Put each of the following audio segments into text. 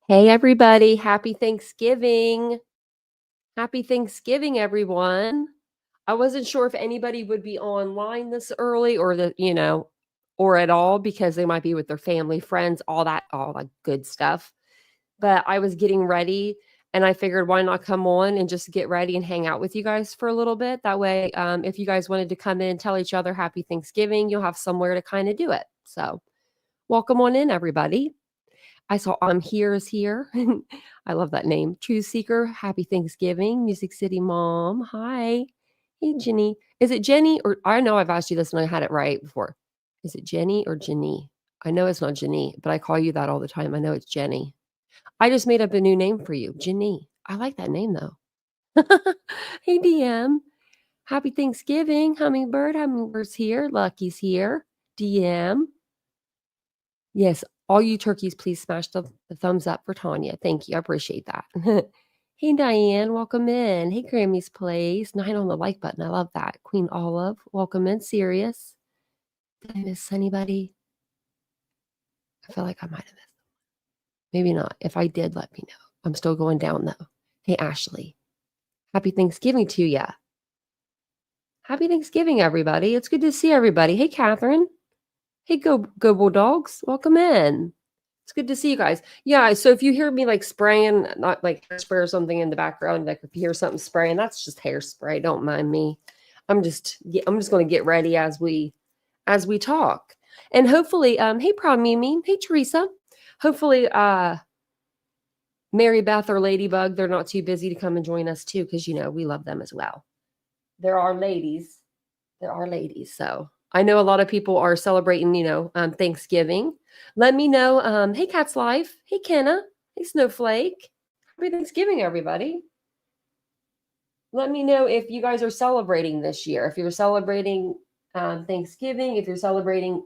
Hey, everybody. Happy Thanksgiving. Happy Thanksgiving, everyone. I wasn't sure if anybody would be online this early or at all because they might be with their family, friends, all that good stuff. But I was getting ready and I figured why not come on and just get ready and hang out with you guys for a little bit. That way, if you guys wanted to come in and tell each other happy Thanksgiving, you'll have somewhere to kind of do it. So, welcome on in, everybody. I saw Here is here. I love that name. Truth Seeker, happy Thanksgiving. Music City Mom, hi. Hey, Jenny. Is it Jenny or I know I've asked you this and I had it right before. Is it Jenny or Jenny? I know it's not Jenny, but I call you that all the time. I know it's Jenny. I just made up a new name for you, Jenny. I like that name though. Hey, DM. Happy Thanksgiving. Hummingbird's here. Lucky's here. DM. Yes, all you turkeys, please smash the thumbs up for Tanya. Thank you. I appreciate that. Hey, Diane, welcome in. Hey, Grammy's Place. 9 on the like button. I love that. Queen Olive, welcome in. Sirius. Did I miss anybody? I feel like I might have missed. Maybe not. If I did, let me know. I'm still going down, though. Hey, Ashley. Happy Thanksgiving to ya. Happy Thanksgiving, everybody. It's good to see everybody. Hey, Catherine. Hey, Go Bulldogs. Welcome in. It's good to see you guys. Yeah, so if you hear me like spraying, not like hairspray or something in the background, like if you hear something spraying, that's just hairspray. Don't mind me. I'm just going to get ready as we talk. And hopefully, hey Proud Mimi, hey Teresa. Hopefully Mary Beth or Ladybug, they're not too busy to come and join us too, because we love them as well. There are ladies. So I know a lot of people are celebrating, Thanksgiving. Let me know. Hey, Cat's Life. Hey, Kenna. Hey, Snowflake. Happy Thanksgiving, everybody. Let me know if you guys are celebrating this year. If you're celebrating Thanksgiving, if you're celebrating,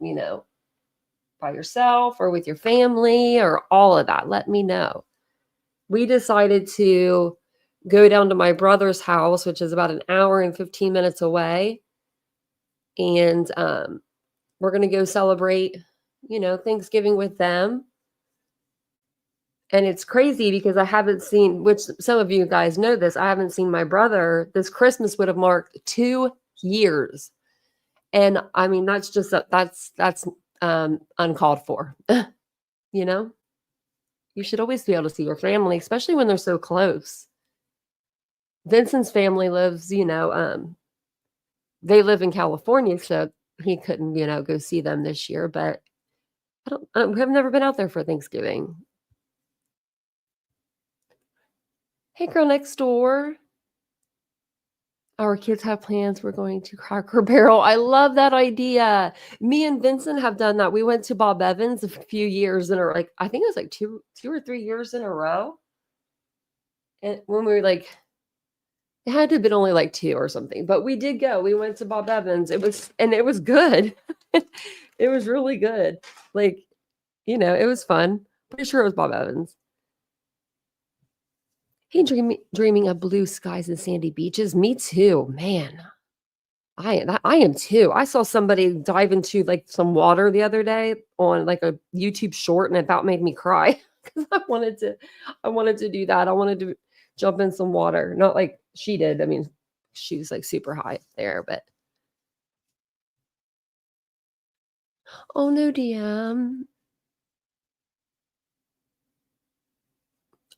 by yourself or with your family or all of that, let me know. We decided to go down to my brother's house, which is about an hour and 15 minutes away. And we're going to go celebrate, Thanksgiving with them. And it's crazy because I haven't seen, which some of you guys know this, I haven't seen my brother. This Christmas would have marked 2 years. And I mean, that's uncalled for. You should always be able to see your family, especially when they're so close. Vincent's family lives, they live in California, so he couldn't, go see them this year, but I've never been out there for Thanksgiving. Hey, girl next door. Our kids have plans. We're going to Cracker Barrel. I love that idea. Me and Vincent have done that. We went to Bob Evans a few years in a I think it was like two or 3 years in a row. And when we were like, it had to have been only like 2 or something, but we did go. We went to Bob Evans. It was good. It was really good. Like, it was fun. Pretty sure it was Bob Evans. Hey, dreaming of blue skies and sandy beaches. Me too, man. I am too. I saw somebody dive into like some water the other day on like a YouTube short, and it about made me cry because I wanted to do that. I wanted to jump in some water, not like she did. I mean, she was like super high up there, but oh no, DM.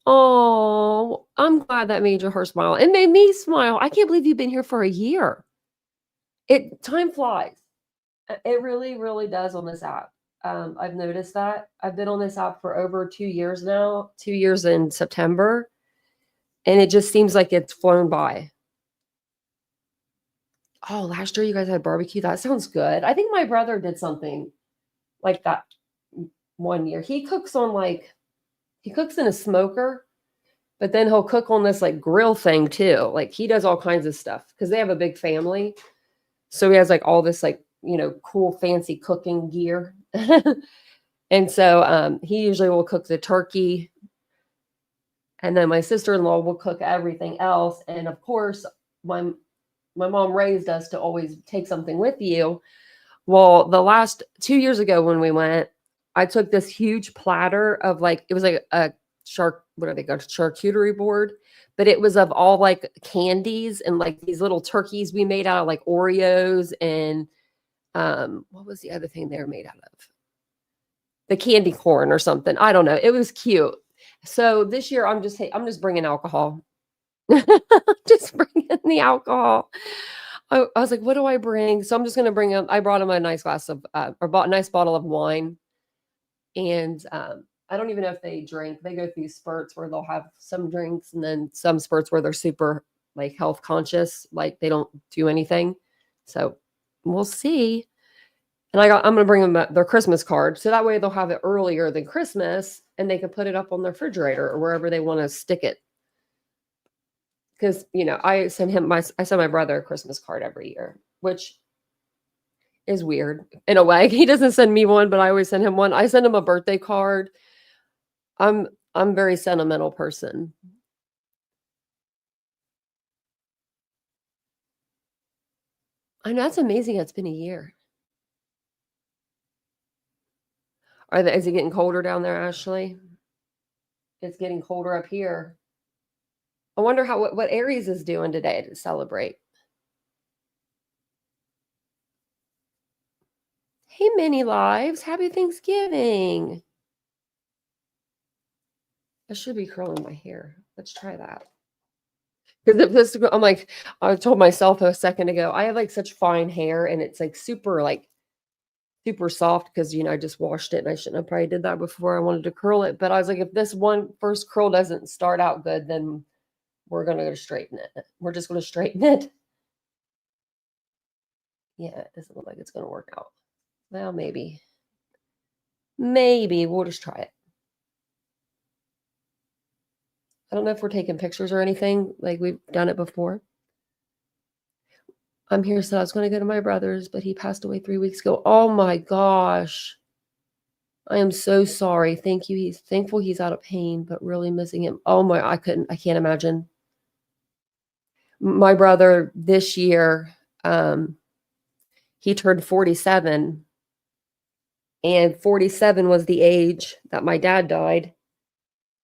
Oh, I'm glad that made her smile. It made me smile. I can't believe you've been here for a year. Time flies. It really, really does on this app. I've noticed that. I've been on this app for over 2 years now, 2 years in September, and it just seems like it's flown by. Oh, last year you guys had barbecue. That sounds good. I think my brother did something like that one year. He cooks in a smoker, but then he'll cook on this like grill thing too. Like he does all kinds of stuff because they have a big family. So he has like all this like, cool fancy cooking gear. And so he usually will cook the turkey. And then my sister-in-law will cook everything else. And of course, my mom raised us to always take something with you. Well, the last 2 years ago when we went, I took this huge platter of it was like a what are they called? Charcuterie board, but it was of all like candies and like these little turkeys we made out of like Oreos and what was the other thing they were made out of? The candy corn or something. I don't know. It was cute. So this year I'm just bringing alcohol. Just bringing the alcohol. I was like, what do I bring? So I'm just gonna bring him. I brought him a nice glass of or bought a nice bottle of wine. And I don't even know if they drink. They go through spurts where they'll have some drinks and then some spurts where they're super like health conscious, like they don't do anything. So we'll see. And I'm gonna bring them their Christmas card, so that way they'll have it earlier than Christmas, and they can put it up on their refrigerator or wherever they want to stick it. Because I send my brother a Christmas card every year, which is weird in a way. He doesn't send me one, but I always send him one. I send him a birthday card. I'm a very sentimental person. I know that's amazing. It's been a year. Is it getting colder down there, Ashley? It's getting colder up here. I wonder what Aries is doing today to celebrate. Hey, Mini Lives, happy Thanksgiving. I should be curling my hair. Let's try that. Because if this, I'm like, I told myself a second ago, I have like such fine hair and it's like super soft because I just washed it and I shouldn't have probably did that before I wanted to curl it. But I was like, if this one first curl doesn't start out good, then we're gonna go straighten it. We're just gonna straighten it. Yeah, it doesn't look like it's gonna work out. Well, maybe. Maybe we'll just try it. I don't know if we're taking pictures or anything, like we've done it before. I'm here, so I was gonna go to my brother's, but he passed away 3 weeks ago. Oh my gosh. I am so sorry. Thank you. He's thankful he's out of pain, but really missing him. Oh my, I can't imagine. My brother this year, he turned 47, and 47 was the age that my dad died.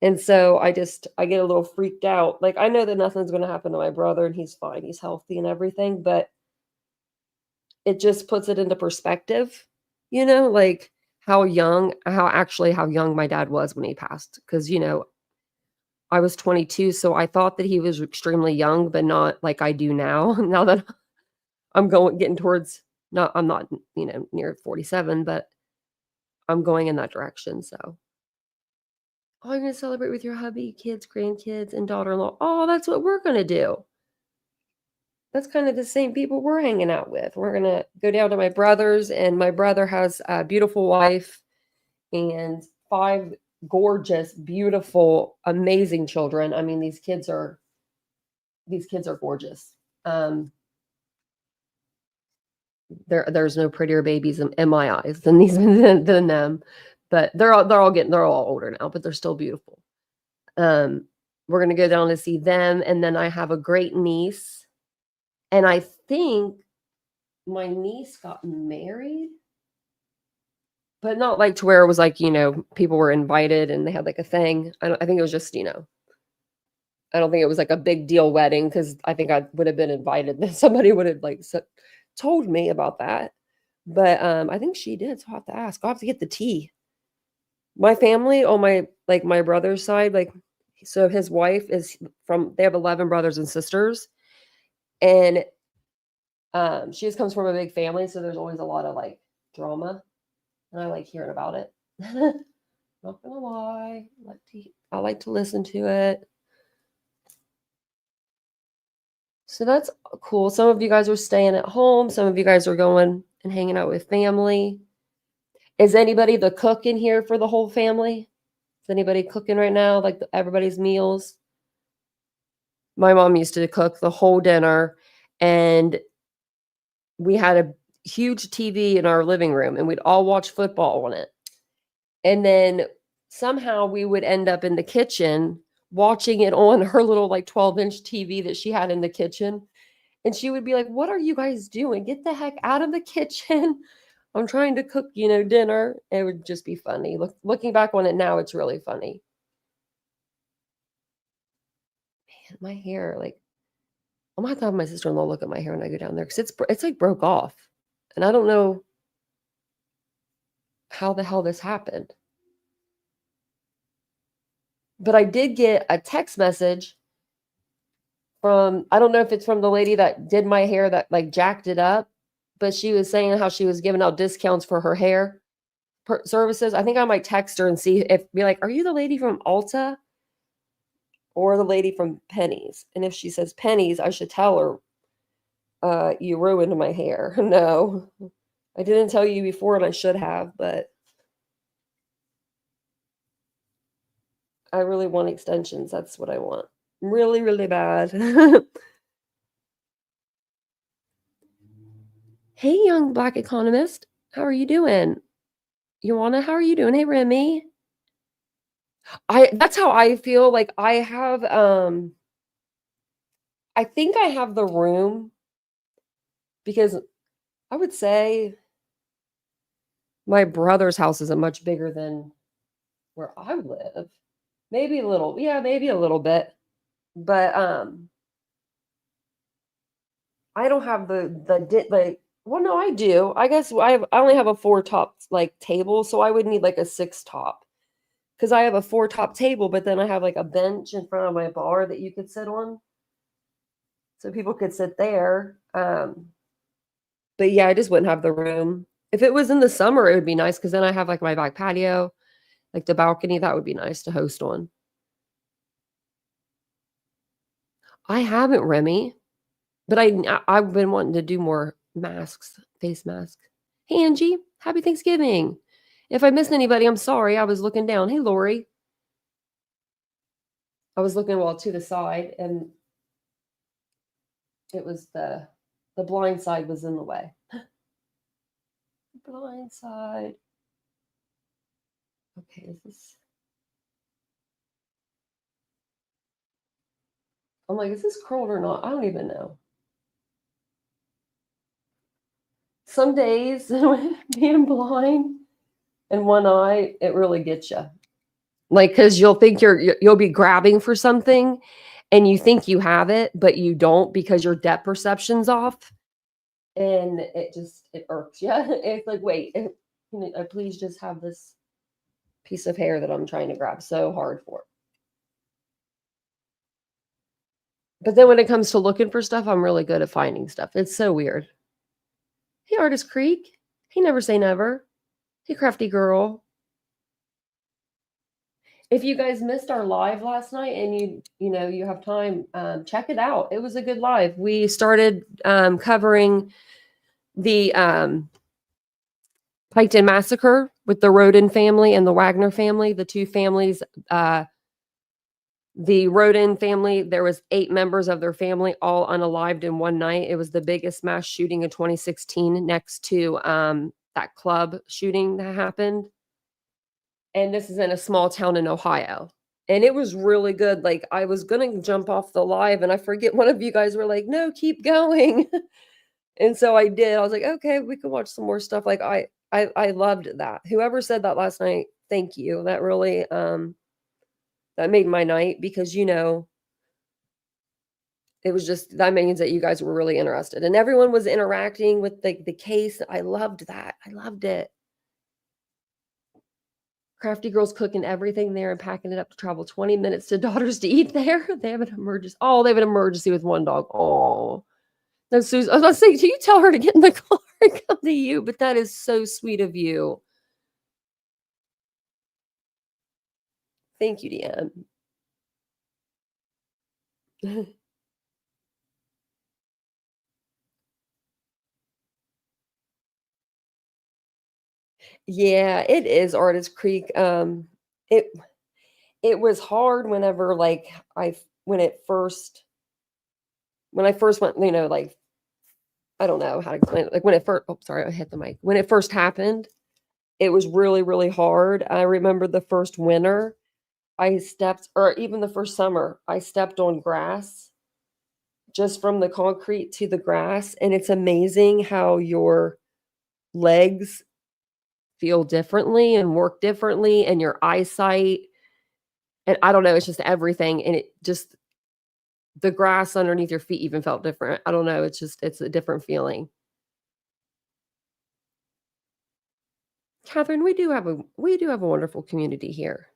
And so I get a little freaked out. Like I know that nothing's going to happen to my brother and he's fine. He's healthy and everything, but it just puts it into perspective, like how young my dad was when he passed. Cause I was 22, so I thought that he was extremely young, but not like I do now. Now that getting towards, no, I'm not, near 47, but I'm going in that direction. So, oh, you're gonna celebrate with your hubby, kids, grandkids, and daughter-in-law. Oh, that's what we're gonna do. That's kind of the same people we're hanging out with. We're gonna go down to my brother's, and my brother has a beautiful wife and 5 gorgeous, beautiful, amazing children. I mean, these kids are gorgeous. There's no prettier babies in my eyes than these than them, but they're all older now, but they're still beautiful. We're gonna go down to see them, and then I have a great niece, and I think my niece got married, but not like to where it was like people were invited and they had like a thing. I think it was just I don't think it was like a big deal wedding because I think I would have been invited. Then somebody would have like told me about that. But I think she did. So I'll have to ask. I'll have to get the tea. My family on my brother's side, so his wife is they have 11 brothers and sisters. And she just comes from a big family. So there's always a lot of like drama. And I like hearing about it. Not gonna lie. I like to listen to it. So that's cool. Some of you guys are staying at home. Some of you guys are going and hanging out with family. Is anybody the cook in here for the whole family? Is anybody cooking right now, like everybody's meals? My mom used to cook the whole dinner, and we had a huge TV in our living room, and we'd all watch football on it. And then somehow we would end up in the kitchen watching it on her little 12-inch TV that she had in the kitchen. And she would be like, "What are you guys doing? Get the heck out of the kitchen. I'm trying to cook, dinner." It would just be funny. Looking back on it now, it's really funny. my hair, like I'm gonna have to have my sister-in-law look at my hair when I go down there because it's like broke off, and I don't know how the hell this happened. But I did get a text message from, I don't know if it's from the lady that did my hair that like jacked it up, but she was saying how she was giving out discounts for her hair services. I think I might text her and see if be like, "Are you the lady from Ulta or the lady from Penny's?" And if she says Penny's, I should tell her, "You ruined my hair." No, I didn't tell you before, and I should have, but I really want extensions. That's what I want. Really, really bad. Hey, young black economist. How are you doing? Joanna, how are you doing? Hey, Remy. That's how I feel. Like I think I have the room because I would say my brother's house isn't much bigger than where I live. Maybe a little. Yeah, maybe a little bit. But I don't have like, well, no, I do. I guess I only have a four top like table, so I would need like a six top because I have a four top table, but then I have like a bench in front of my bar that you could sit on, so people could sit there. But yeah, I just wouldn't have the room. If it was in the summer, it would be nice because then I have like my back patio, like the balcony. That would be nice to host on. I haven't, Remy, but I've been wanting to do more masks, face masks. Hey, Angie, happy Thanksgiving. If I missed anybody, I'm sorry. I was looking down. Hey, Lori. I was looking well to the side, and it was the blind side was in the way. Blind side. Okay, is this? I'm like, is this curled or not? I don't even know. Some days being blind and one eye, it really gets you. Like, because you'll think you'll be grabbing for something, and you think you have it, but you don't because your depth perception's off, and it irks you. It's like, wait, can I please just have this piece of hair that I'm trying to grab so hard for? But then when it comes to looking for stuff, I'm really good at finding stuff. It's so weird. Hey, Artist Creek. Hey, Never Say Never. Hey, Crafty Girl. If you guys missed our live last night and you have time, check it out. It was a good live. We started covering the Piketon massacre with the Roden family and the Wagner family, the two families. The Roden family, there was 8 members of their family all unalived in one night. It was the biggest mass shooting in 2016 next to that club shooting that happened. And this is in a small town in Ohio. And it was really good. Like, I was gonna jump off the live, and I forget one of you guys were like, "No, keep going." And so I did. I was like, "Okay, we can watch some more stuff." Like, I loved that. Whoever said that last night, thank you. That really, that made my night because, it was just that means that you guys were really interested, and everyone was interacting with the case. I loved that. I loved it. Crafty girls cooking everything there and packing it up to travel 20 minutes to daughters to eat there. They have an emergency. Oh, they have an emergency with one dog. Oh, that's Susan. I was about to say, do you tell her to get in the car and come to you? But that is so sweet of you. Thank you, Deanne. Yeah, it is Artist Creek. It it was hard whenever like I when it first when I first went, like I don't know how to explain it. Like when it first, oh, sorry, I hit the mic. When it first happened, it was really, really hard. I remember the first winter or even the first summer, I stepped on grass just from the concrete to the grass. And it's amazing how your legs feel differently and work differently and your eyesight. And I don't know, it's just everything. And it just, the grass underneath your feet even felt different. I don't know, it's a different feeling. Catherine, we do have a wonderful community here.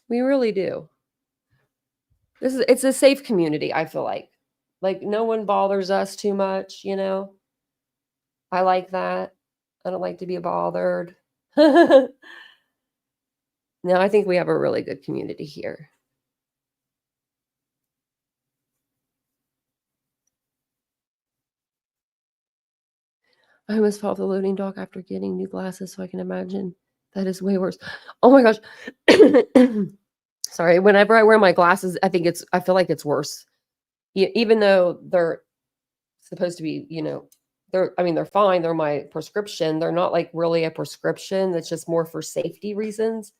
We really do. It's a safe community, I feel like. Like, no one bothers us too much, you know? I like that. I don't like to be bothered. No, I think we have a really good community here. I almost fell off the loading dock after getting new glasses, so I can imagine that is way worse. Oh my gosh. Sorry, whenever I wear my glasses, I feel like it's worse. Even though they're supposed to be, they're fine, they're my prescription. They're not like really a prescription. That's just more for safety reasons.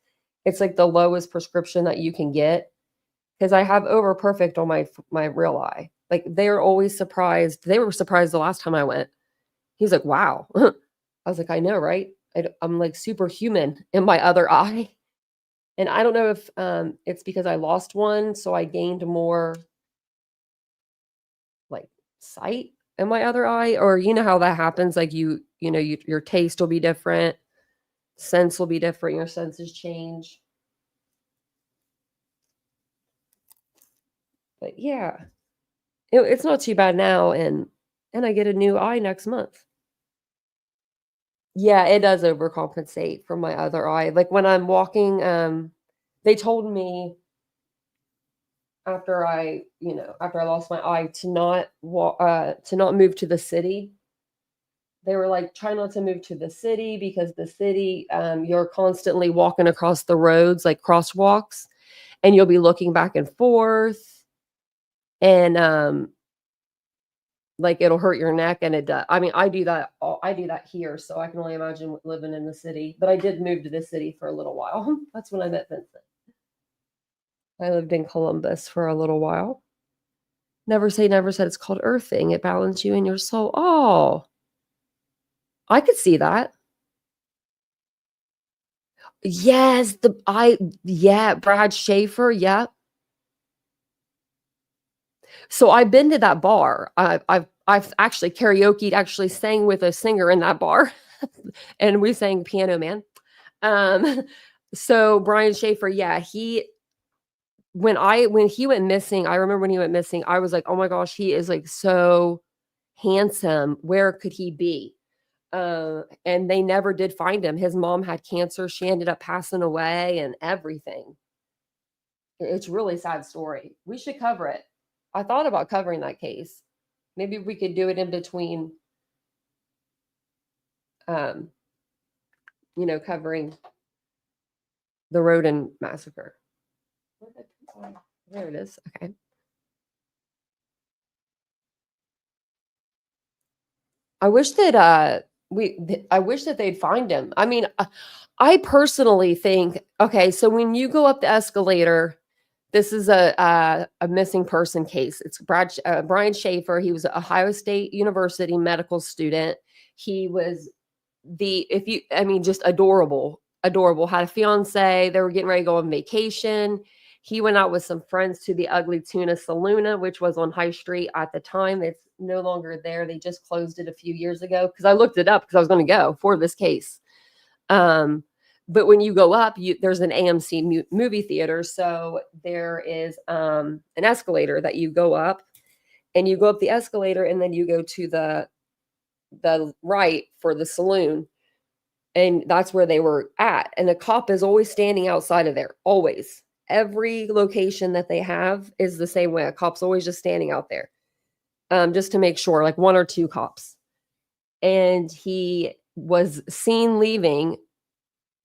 It's like the lowest prescription that you can get because I have over perfect on my real eye. Like they're always surprised. They were surprised the last time I went. He's like, "Wow." I was like, "I know, right?" I'm like superhuman in my other eye. And I don't know if it's because I lost one, so I gained more like sight in my other eye, or you know how that happens. Like your taste will be different, sense will be different, your senses change. But yeah, it's not too bad now, and I get a new eye next month. Yeah, it does overcompensate for my other eye. Like when I'm walking, they told me after I lost my eye to not move to the city. They were like, try not to move to the city because the city, you're constantly walking across the roads like crosswalks, and you'll be looking back and forth, and like it'll hurt your neck, and it does. I mean, I do that here, so I can only imagine living in the city. But I did move to the city for a little while. That's when I met Vincent. I lived in Columbus for a little while. Never say never said it's called earthing. It balances you in your soul. Oh, I could see that. Yes, yeah, Brad Schaefer, yep. So I've been to that bar. I've actually karaoke'd, actually sang with a singer in that bar, and we sang Piano Man. Um, so Brian Schaefer, yeah, when he went missing, I remember when he went missing, I was like, "Oh my gosh, he is, like, so handsome. Where could he be?" And they never did find him. His mom had cancer. She ended up passing away and everything. It's a really sad story. We should cover it. I thought about covering that case. Maybe we could do it in between, um, covering the Rodin massacre. There it is. Okay. I wish that I wish that they'd find him. I mean, I personally think, okay, so when you go up the escalator, this is a missing person case. It's Brian Schaefer. He was an Ohio State University medical student. He was just adorable, adorable. Had a fiance. They were getting ready to go on vacation. He went out with some friends to the Ugly Tuna Saloona, which was on High Street at the time. It's no longer there. They just closed it a few years ago because I looked it up because I was going to go for this case. But when you go up, there's an AMC movie theater, so there is an escalator that you go up, and you go up the escalator, and then you go to the right for the saloon, and that's where they were at. And the cop is always standing outside of there, always. Every location that they have is the same way. A cop's always just standing out there, just to make sure, like one or two cops. And he was seen leaving,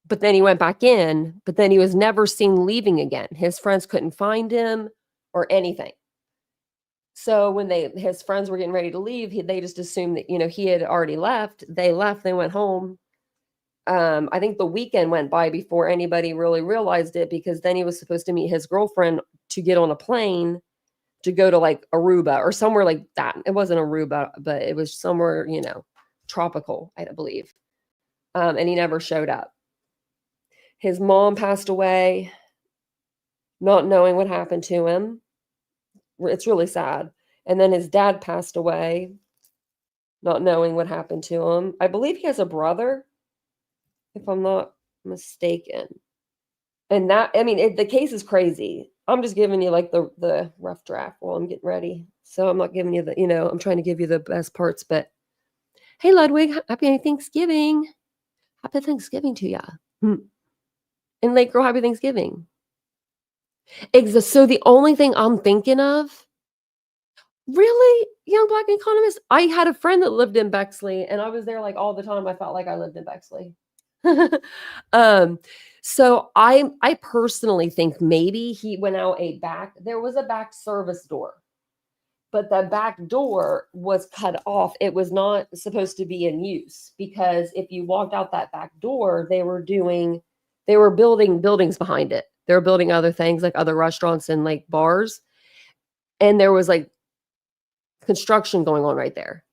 but then he went back in, but then he was never seen leaving again. His friends couldn't find him or anything. So when his friends were getting ready to leave, they just assumed that, he had already left. They left, they went home. I think the weekend went by before anybody really realized it, because then he was supposed to meet his girlfriend to get on a plane to go to like Aruba or somewhere like that. It wasn't Aruba, but it was somewhere, tropical, I believe. And he never showed up. His mom passed away. not knowing what happened to him. It's really sad. And then his dad passed away, not knowing what happened to him. I believe he has a brother, if I'm not mistaken. And that, I mean, the case is crazy. I'm just giving you like the rough draft while I'm getting ready. So I'm not giving you I'm trying to give you the best parts. But hey, Ludwig, happy Thanksgiving. Happy Thanksgiving to ya. And Lake Girl, happy Thanksgiving. So the only thing I'm thinking of, really, young Black economist, I had a friend that lived in Bexley, and I was there like all the time. I felt like I lived in Bexley. um, so I personally think maybe he went out there was a back service door, but the back door was cut off. It was not supposed to be in use, because if you walked out that back door, they were building buildings behind it. They were building other things like other restaurants and like bars. And there was like construction going on right there.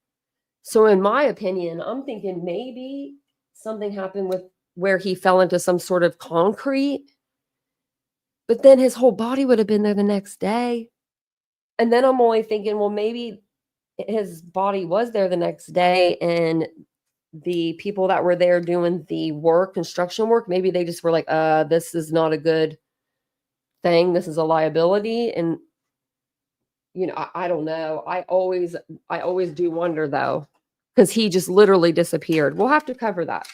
So in my opinion, I'm thinking maybe something happened with where he fell into some sort of concrete, but then his whole body would have been there the next day. And then I'm only thinking, well, maybe his body was there the next day, and the people that were there doing the construction work, maybe they just were like, this is not a good thing. This is a liability. And I don't know. I always do wonder though, because he just literally disappeared. We'll have to cover that.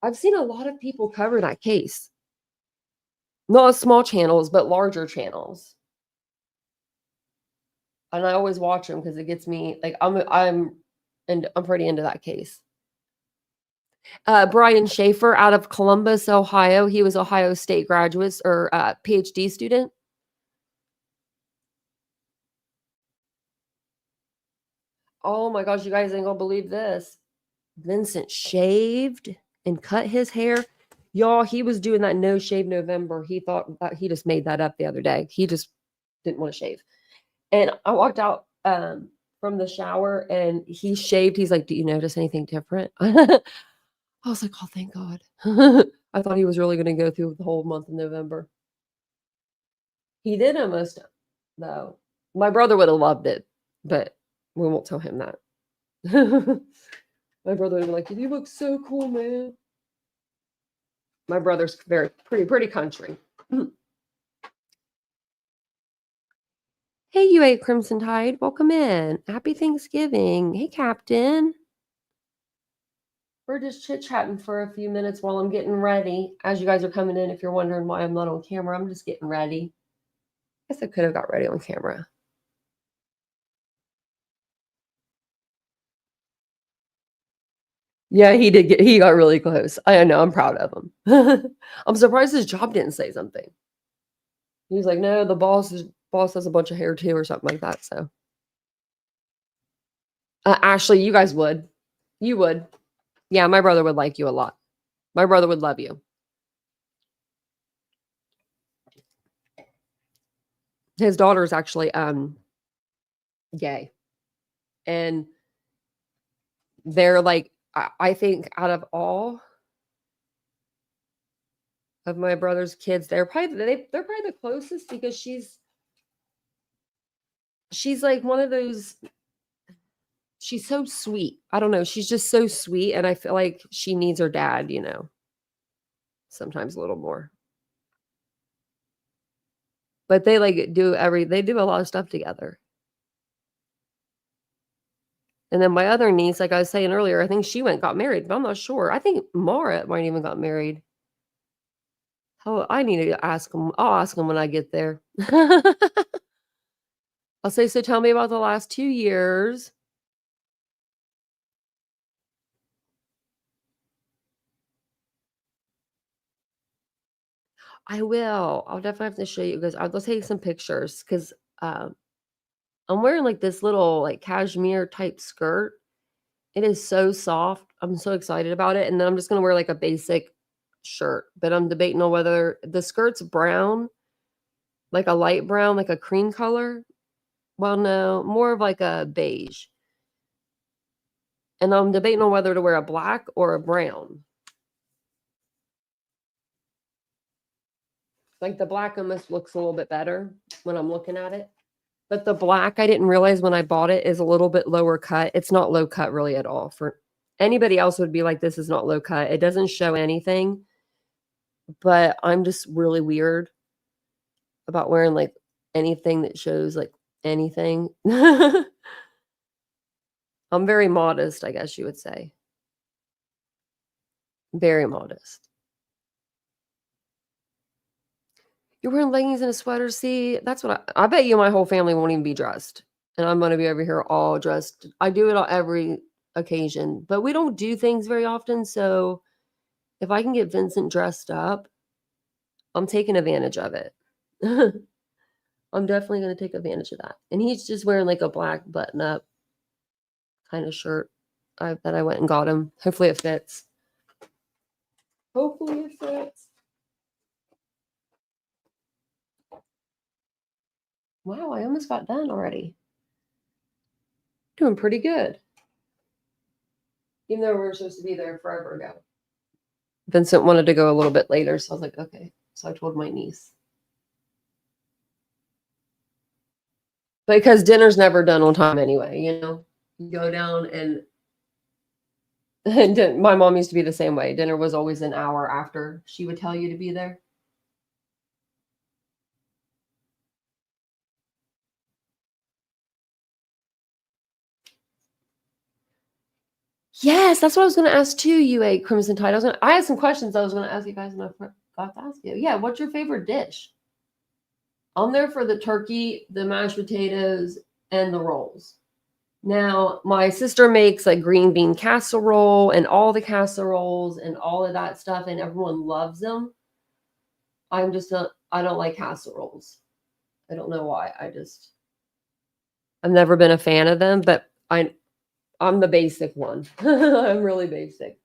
I've seen a lot of people cover that case. Not small channels, but larger channels. And I always watch them because it gets me like I'm pretty into that case. Brian Schaefer out of Columbus, Ohio. He was Ohio State graduate or PhD student. Oh my gosh, you guys ain't gonna believe this. Vincent shaved and cut his hair. Y'all, he was doing that no shave November. He thought that he just made that up the other day. He just didn't want to shave. And I walked out from the shower and he shaved. He's like, "Do you notice anything different?" I was like, "Oh, thank God." I thought he was really going to go through the whole month of November. He did almost, though. My brother would have loved it, but we won't tell him that. My brother would be like, "You look so cool, man." My brother's pretty country. Hey, UA Crimson Tide, welcome in. Happy Thanksgiving. Hey, Captain. We're just chit-chatting for a few minutes while I'm getting ready. As you guys are coming in, if you're wondering why I'm not on camera, I'm just getting ready. I guess I could have got ready on camera. Yeah, he got really close. I know, I'm proud of him. I'm surprised his job didn't say something. He's like, "No, the boss has a bunch of hair too," or something like that. So, Ashley, you guys would. You would. Yeah, my brother would like you a lot. My brother would love you. His daughter is actually gay. And they're like, I think out of all of my brother's kids, they're probably the closest, because she's like one of those, she's so sweet. I don't know, she's just so sweet, and I feel like she needs her dad, sometimes a little more. But they they do a lot of stuff together. And then my other niece, like I was saying earlier, I think she got married, but I'm not sure. I think Mara might even got married. Oh, I need to ask him. I'll ask him when I get there. I'll say, "So tell me about the last 2 years." I will. I'll definitely have to show you guys. I'll take some pictures, because I'm wearing like this little like cashmere type skirt. It is so soft. I'm so excited about it. And then I'm just gonna wear like a basic shirt. But I'm debating on whether the skirt's brown, like a light brown, like a cream color. Well, no, more of like a beige. And I'm debating on whether to wear a black or a brown. Like the black almost looks a little bit better when I'm looking at it. But the black, I didn't realize when I bought it is a little bit lower cut. It's not low cut really at all. For anybody else would be like, this is not low cut. It doesn't show anything, but I'm just really weird about wearing like anything that shows like anything. I'm very modest, I guess you would say. Very modest. You're wearing leggings and a sweater, see? That's what I bet you my whole family won't even be dressed, and I'm gonna be over here all dressed. I do it on every occasion, but we don't do things very often, so if I can get Vincent dressed up, I'm taking advantage of it. I'm definitely gonna take advantage of that, and he's just wearing, like, a black button-up kinda shirt that I went and got him. Hopefully it fits. Hopefully it fits. Wow, I almost got done already. Doing pretty good. Even though we were supposed to be there forever ago. Vincent wanted to go a little bit later, so I was like, okay. So I told my niece. Because dinner's never done on time anyway, you know? You go down and my mom used to be the same way. Dinner was always an hour after she would tell you to be there. Yes, that's what I was gonna ask too, you ate Crimson Tide. I had some questions I was gonna ask you guys and I forgot to ask you. Yeah, what's your favorite dish? I'm there for the turkey, the mashed potatoes, and the rolls. Now, my sister makes like green bean casserole and all the casseroles and all of that stuff, and everyone loves them. I'm just not, I don't like casseroles. I don't know why. I've never been a fan of them, but I'm the basic one. I'm really basic.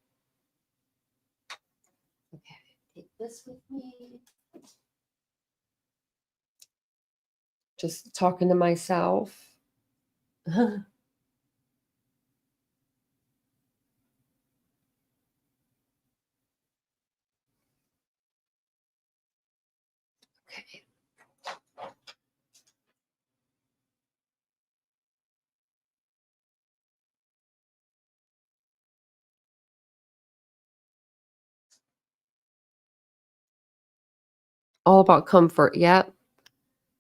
Okay, take this with me. Just talking to myself. Okay. All about comfort. Yep.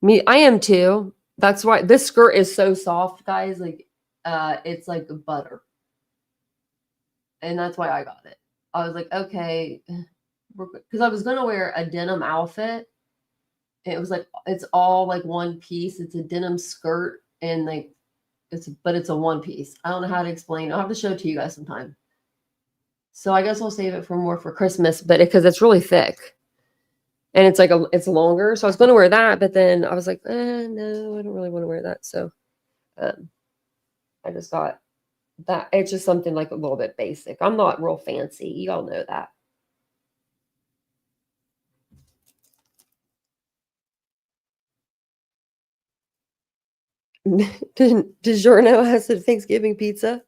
Me, I am too. That's why this skirt is so soft, guys. Like, it's like butter, and that's why I got it. I was like, okay, because I was gonna wear a denim outfit. And it was like it's all like one piece. It's a denim skirt, and like it's a one piece. I don't know how to explain. I'll have to show it to you guys sometime. So I guess I'll save it for more for Christmas, but because it's really thick. And it's like it's longer. So I was going to wear that, but then I was like, no, I don't really want to wear that. So um, I just got that. It's just something like a little bit basic. I'm not real fancy. You all know that. DiGiorno has a Thanksgiving pizza.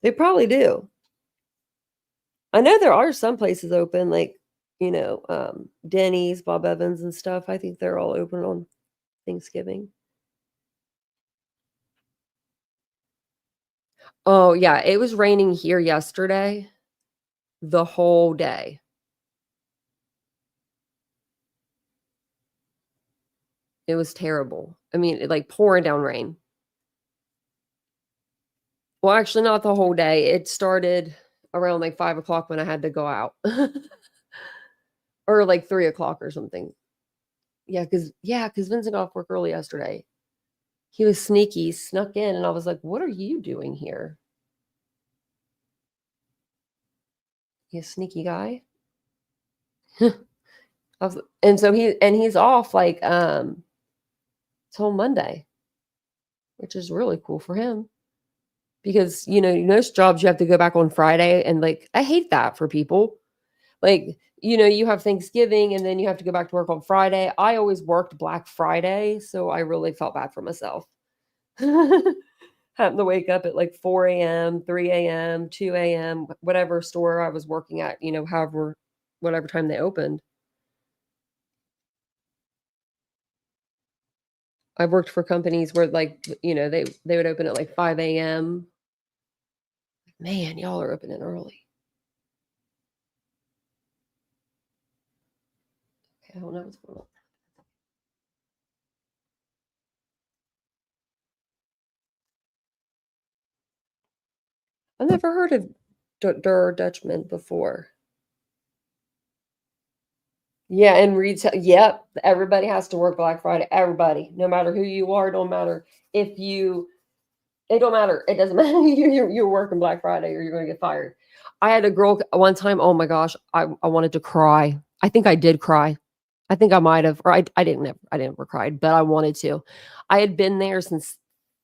They probably do. I know there are some places open, like, Denny's, Bob Evans and stuff. I think they're all open on Thanksgiving. Oh, yeah, it was raining here yesterday the whole day. It was terrible. I mean, like pouring down rain. Well, actually, not the whole day. It started around like 5 o'clock when I had to go out, or like 3 o'clock or something. Yeah, because Vincent got off work early yesterday. He was sneaky, snuck in, and I was like, "What are you doing here? You sneaky guy." And so he's off like till Monday, which is really cool for him because most jobs you have to go back on Friday, and like I hate that for people. Like, you have Thanksgiving and then you have to go back to work on Friday. I always worked Black Friday, so I really felt bad for myself. Having to wake up at like 4 a.m., 3 a.m., 2 a.m., whatever store I was working at, however, whatever time they opened. I've worked for companies where, like, they would open at, like, 5 AM. Man, y'all are opening early. Okay, I don't know what's going on. I've never heard of Der Dutchman before. Yeah, and retail, yep, everybody has to work Black Friday, everybody, no matter who you are, don't matter if you it don't matter, it doesn't matter, you're working Black Friday or you're gonna get fired. I had a girl one time, oh my gosh, I wanted to cry. I think I did cry. I think I might have, or I didn't ever cried, but I wanted to. I had been there since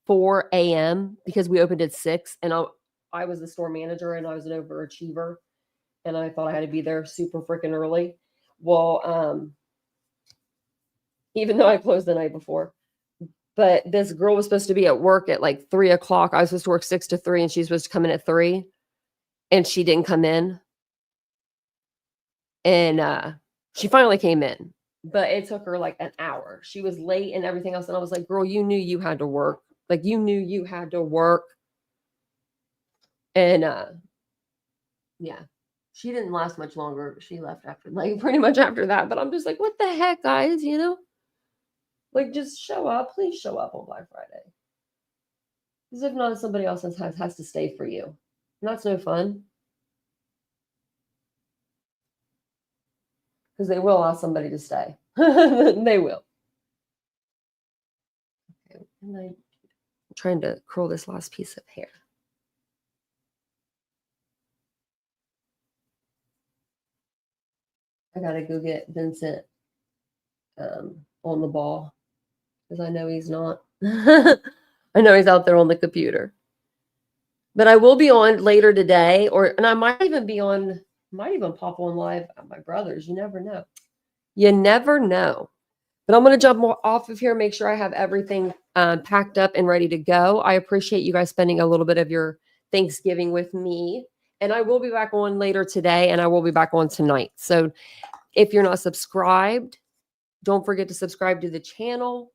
4 AM because we opened at 6, and I was the store manager and I was an overachiever, and I thought I had to be there super freaking early. Well, even though I closed the night before, but this girl was supposed to be at work at like 3 o'clock. I was supposed to work 6 to 3, and she's supposed to come in at 3, and she didn't come in. And she finally came in, but it took her like an hour. She was late and everything else. And I was like, girl, you knew you had to work. Like, you knew you had to work. And yeah, she didn't last much longer. She left after, like, pretty much after that. But I'm just like, what the heck, guys? Like, just show up. Please show up on Black Friday. Because if not, somebody else has to stay for you. And that's no fun. Because they will ask somebody to stay. They will. Okay, and I'm trying to curl this last piece of hair. I gotta go get Vincent on the ball because I know he's not. I know he's out there on the computer. But I will be on later today, and I might even pop on live at my brother's. You never know. You never know. But I'm going to jump off of here, make sure I have everything packed up and ready to go. I appreciate you guys spending a little bit of your Thanksgiving with me. And I will be back on later today, and I will be back on tonight. So if you're not subscribed, don't forget to subscribe to the channel.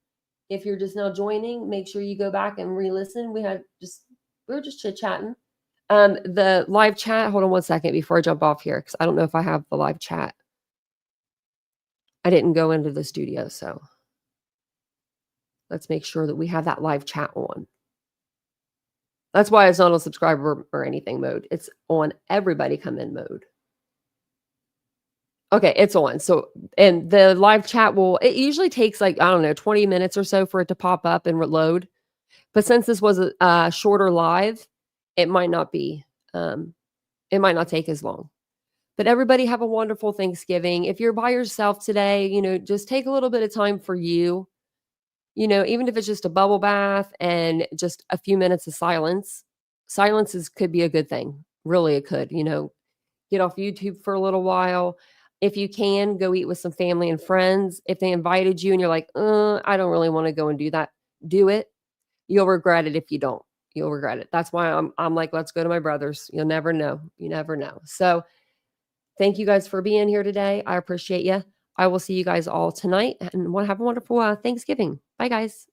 If you're just now joining, make sure you go back and re-listen. We were just chit-chatting. The live chat, hold on one second before I jump off here, because I don't know if I have the live chat. I didn't go into the studio, so let's make sure that we have that live chat on. That's why it's not on subscriber or anything mode. It's on everybody come in mode. Okay, it's on. So, and the live chat it usually takes like, I don't know, 20 minutes or so for it to pop up and reload. But since this was a shorter live, it might not be, it might not take as long. But everybody have a wonderful Thanksgiving. If you're by yourself today, just take a little bit of time for you. Even if it's just a bubble bath and just a few minutes of silence. Could be a good thing. Really, it could. Get off YouTube for a little while. If you can, go eat with some family and friends. If they invited you and you're like, I don't really want to go and do that, do it. You'll regret it if you don't. You'll regret it. That's why I'm like, let's go to my brother's. You'll never know. You never know. So thank you guys for being here today. I appreciate you. I will see you guys all tonight and have a wonderful Thanksgiving. Bye, guys.